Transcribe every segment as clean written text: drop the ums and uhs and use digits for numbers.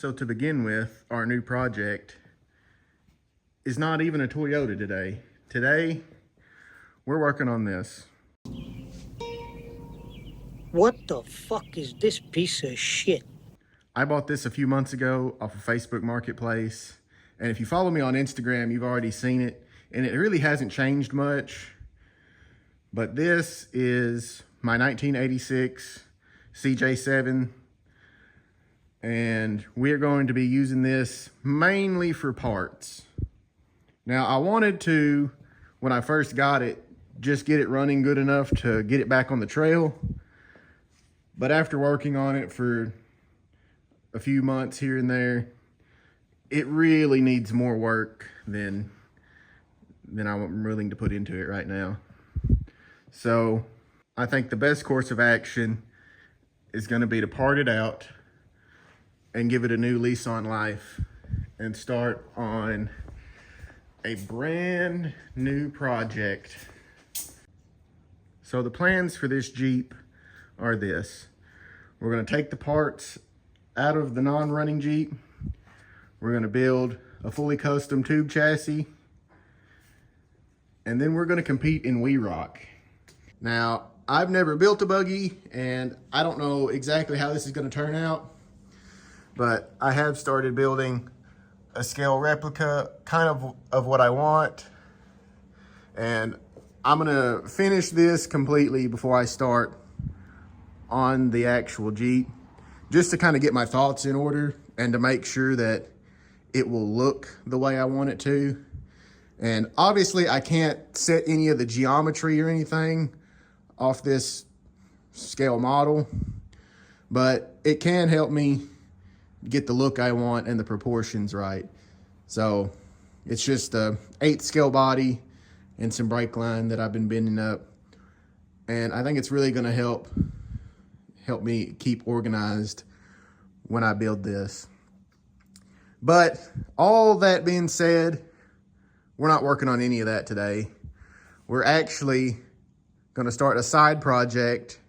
So to begin with, our new project is not even a Toyota today. Today, we're working on this. What the fuck is this piece of shit? I bought this a few months ago off of Facebook Marketplace. And if you follow me on Instagram, you've already seen it. And it really hasn't changed much. But this is my 1986 CJ7. And we're going to be using this mainly for parts. Now, I wanted to, when I first got it, just get it running good enough to get it back on the trail. But after working on it for a few months here and there, it really needs more work than I'm willing to put into it right now. So I think the best course of action is going to be to part it out and give it a new lease on life and start on a brand new project. So the plans for this Jeep are this. We're gonna take the parts out of the non-running Jeep. We're gonna build a fully custom tube chassis. And then we're gonna compete in We Rock. Now, I've never built a buggy and I don't know exactly how this is gonna turn out, but I have started building a scale replica kind of what I want. And I'm gonna finish this completely before I start on the actual Jeep, just to kind of get my thoughts in order and to make sure that it will look the way I want it to. And obviously I can't set any of the geometry or anything off this scale model, but it can help me get the look I want and the proportions right. So it's just a 8th scale body and some brake line that I've been bending up. And I think it's really gonna help me keep organized when I build this. But all that being said, we're not working on any of that today. We're actually gonna start a side project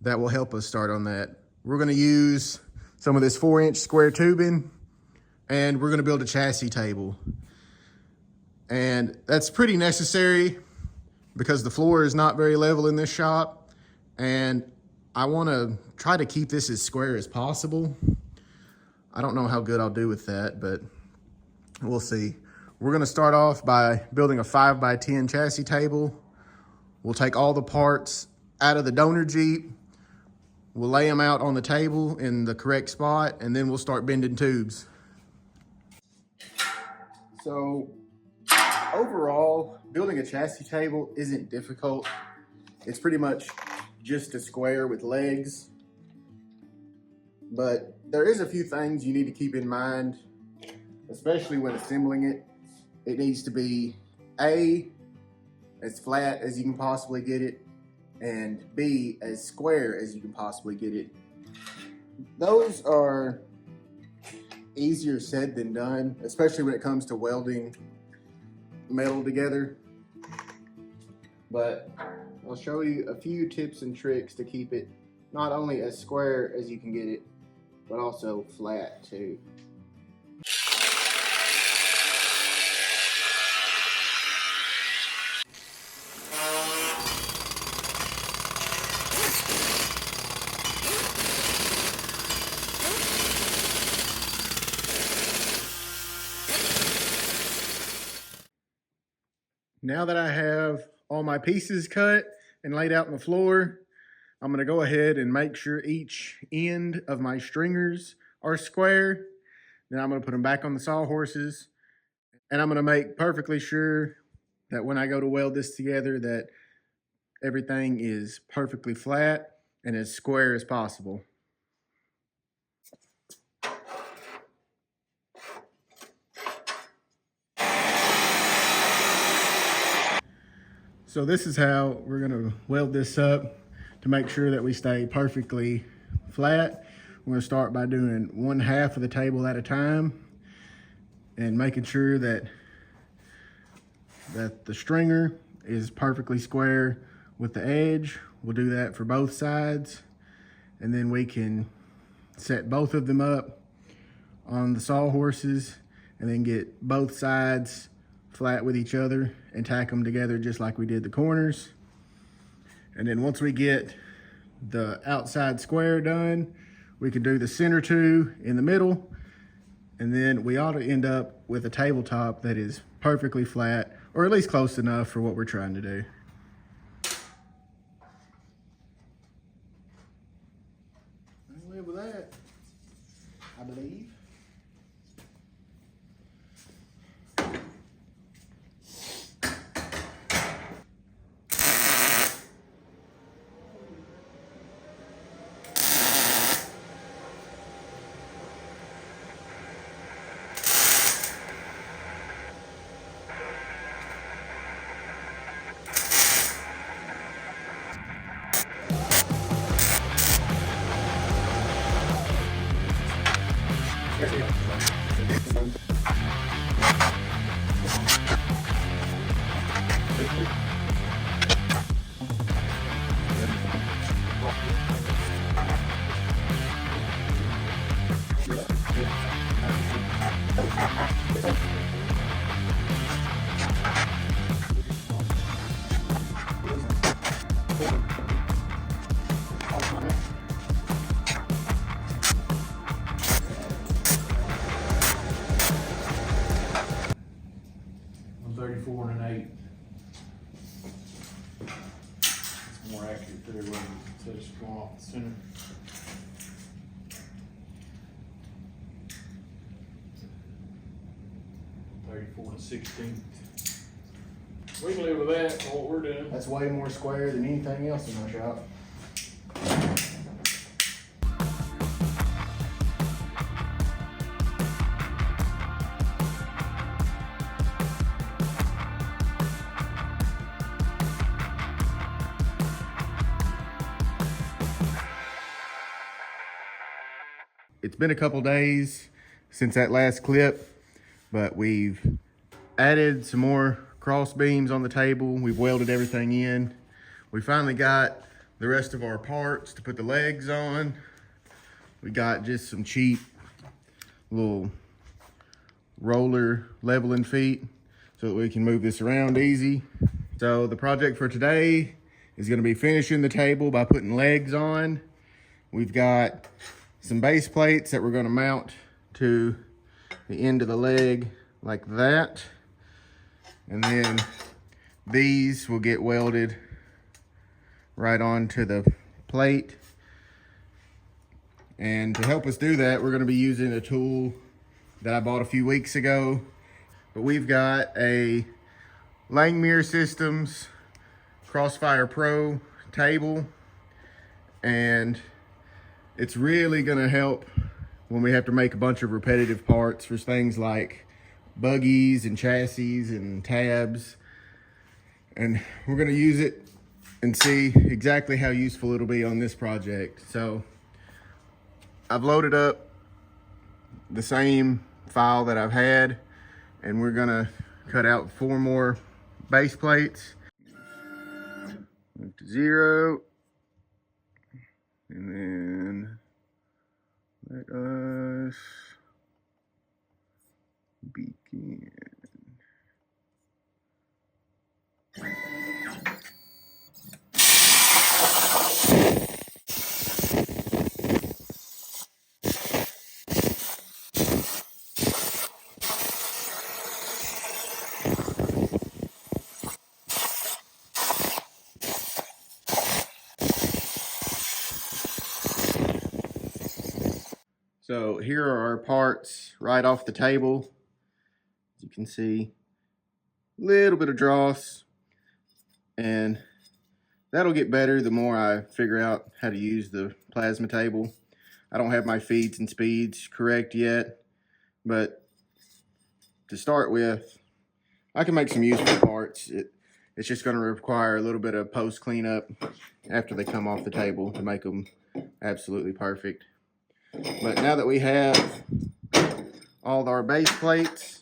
that will help us start on that. We're gonna use some of this 4-inch square tubing, and we're gonna build a chassis table. And that's pretty necessary because the floor is not very level in this shop, and I wanna try to keep this as square as possible. I don't know how good I'll do with that, but we'll see. We're gonna start off by building a 5x10 chassis table. We'll take all the parts out of the donor Jeep. We'll lay them out on the table in the correct spot, and then we'll start bending tubes. So overall, building a chassis table isn't difficult. It's pretty much just a square with legs. But there is a few things you need to keep in mind, especially when assembling it. It needs to be A, as flat as you can possibly get it, and B, as square as you can possibly get it. Those are easier said than done, especially when it comes to welding metal together. But I'll show you a few tips and tricks to keep it not only as square as you can get it, but also flat too. Now that I have all my pieces cut and laid out on the floor, I'm gonna go ahead and make sure each end of my stringers are square. Then I'm gonna put them back on the sawhorses, and I'm gonna make perfectly sure that when I go to weld this together that everything is perfectly flat and as square as possible. So this is how we're gonna weld this up to make sure that we stay perfectly flat. We're gonna start by doing 1/2 of the table at a time and making sure that the stringer is perfectly square with the edge. We'll do that for both sides, and then we can set both of them up on the sawhorses and then get both sides flat with each other and tack them together just like we did the corners. And then once we get the outside square done, we can do the center two in the middle, and then we ought to end up with a tabletop that is perfectly flat, or at least close enough for what we're trying to do. I can live with that, I believe. Four and an eighth. It's more accurate there when it says going off the center. .34 1/16. We can live with that for what we're doing. That's way more square than anything else in my shop. It's been a couple days since that last clip, but we've added some more cross beams on the table. We've welded everything in. We finally got the rest of our parts to put the legs on. We got just some cheap little roller leveling feet so that we can move this around easy. So the project for today is going to be finishing the table by putting legs on. We've got some base plates that we're going to mount to the end of the leg like that. And then these will get welded right onto the plate. And to help us do that, we're going to be using a tool that I bought a few weeks ago. But we've got a Langmuir Systems Crossfire Pro table, and it's really gonna help when we have to make a bunch of repetitive parts for things like buggies and chassis and tabs. And we're gonna use it and see exactly how useful it'll be on this project. So I've loaded up the same file that I've had, and we're gonna cut out 4 more base plates. Move to 0. And then let us begin. So here are our parts right off the table. As you can see, a little bit of dross, and that'll get better the more I figure out how to use the plasma table. I don't have my feeds and speeds correct yet, but to start with, I can make some useful parts. It's just going to require a little bit of post cleanup after they come off the table to make them absolutely perfect. But now that we have all of our base plates,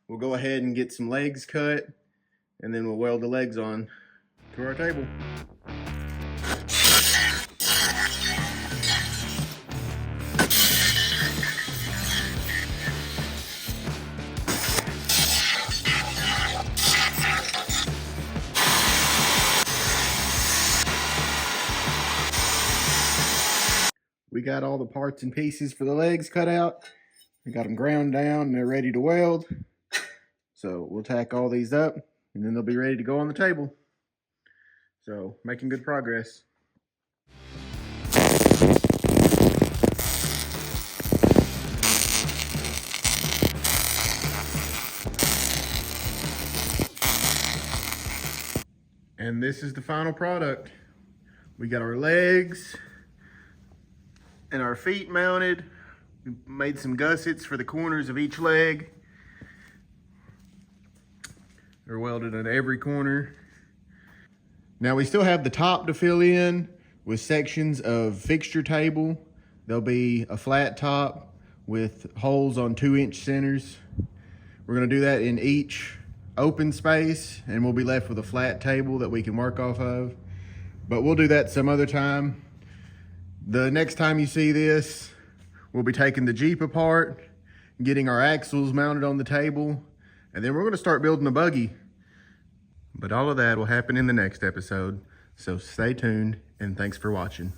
we'll go ahead and get some legs cut, and then we'll weld the legs on to our table. got all the parts and pieces for the legs cut out. We got them ground down and they're ready to weld. So we'll tack all these up and then they'll be ready to go on the table. So making good progress. And this is the final product. We got our legs and our feet mounted. We made some gussets for the corners of each leg. They're welded at every corner. Now we still have the top to fill in with sections of fixture table. There'll be a flat top with holes on 2-inch centers. We're gonna do that in each open space and we'll be left with a flat table that we can work off of. But we'll do that some other time. The next time you see this, we'll be taking the Jeep apart, getting our axles mounted on the table, and then we're gonna start building a buggy. But all of that will happen in the next episode. So stay tuned and thanks for watching.